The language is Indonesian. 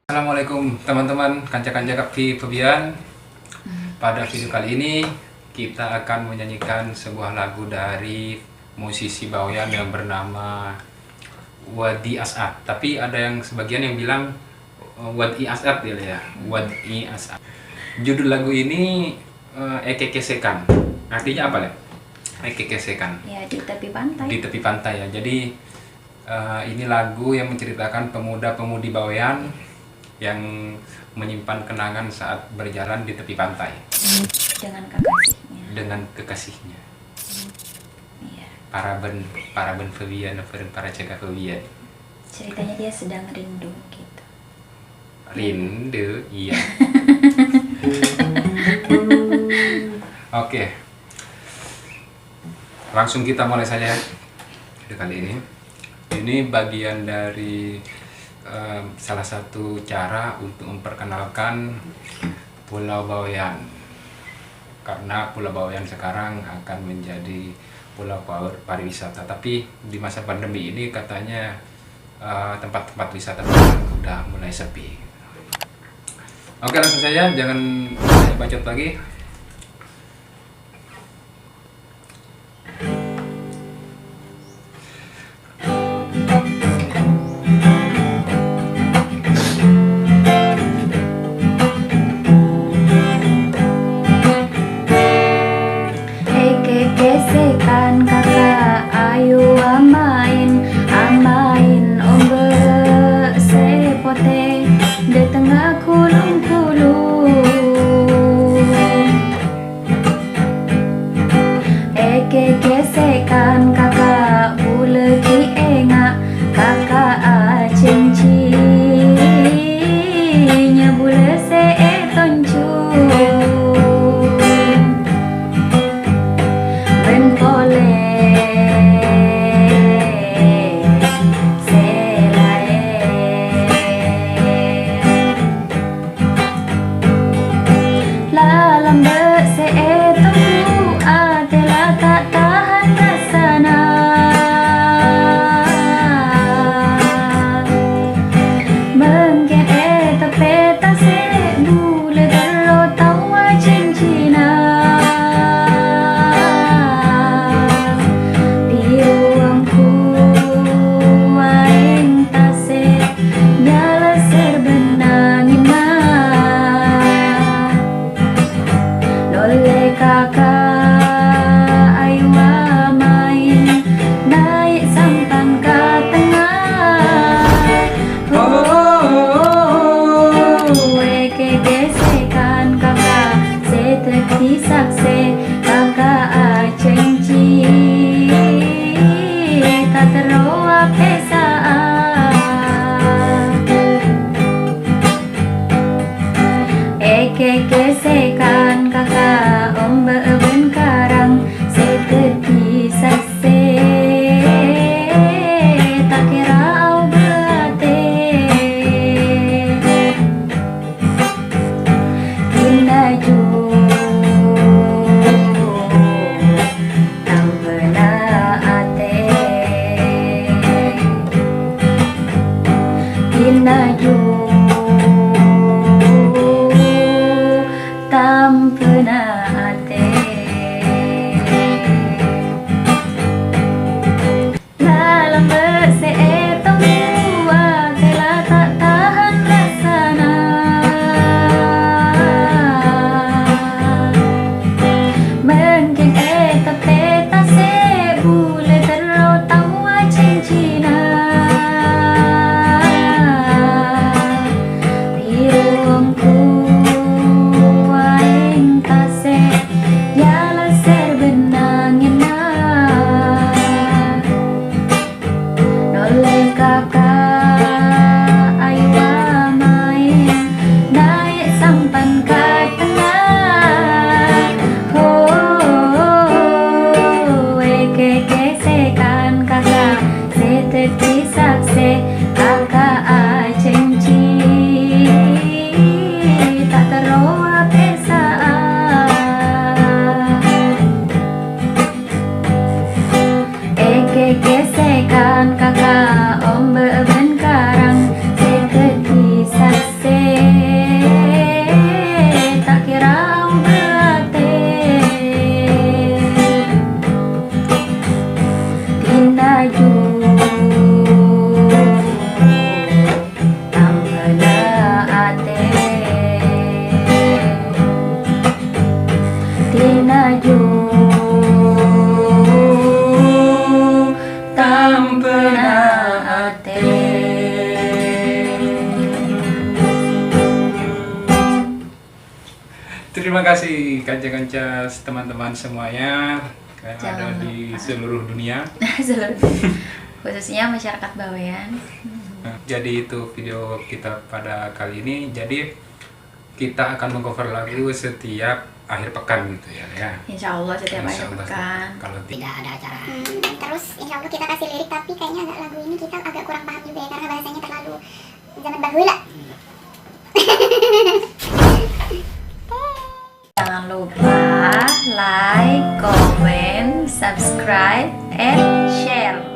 Assalamualaikum teman-teman, kanca-kanca Kapki Febian. Pada video kali ini kita akan menyanyikan sebuah lagu dari musisi Bawean yang bernama Wadi As'ad. Tapi ada yang sebagian yang bilang Wadi As'ad ya, Wadi As'ad. Judul lagu ini Eke Kesekan. Artinya apa ya? Eke Kesekan. Ya, di tepi pantai. Di tepi pantai ya. Jadi ini lagu yang menceritakan pemuda-pemudi Bawean yang menyimpan kenangan saat berjalan di tepi pantai Dengan kekasihnya. dengan kekasihnya. Iya. Para ben Febian, para cegah Febian. Ceritanya dia sedang rindu gitu. Rindu, iya. Oke. Langsung kita mulai saja video kali ini. Ini bagian dari salah satu cara untuk memperkenalkan Pulau Bawean, karena Pulau Bawean sekarang akan menjadi pulau pariwisata. Tapi di masa pandemi ini katanya tempat-tempat wisata udah mulai sepi. Oke, langsung saja, jangan banyak bacot lagi. Gesekan kakak ayu amain ombe sepote di tengah kulung-kulung. Eke gesekan kakak bule ki engak kakak acincinya bule se etoncung. laju tampena ate. Terima kasih kanca-kanca teman-teman semuanya yang ada Jangan di lupa. seluruh dunia. Khususnya masyarakat Bawean. Jadi itu video kita pada kali ini. Jadi kita akan mengcover lagu setiap akhir pekan gitu ya. Insya Allah setiap Insya akhir Allah. pekan. Kalau Tidak ada acara. Terus insya Allah kita kasih lirik, tapi kayaknya agak lagu ini kita agak kurang paham juga ya, karena bahasanya terlalu zaman bahula. Jangan lupa like, comment, subscribe, and share.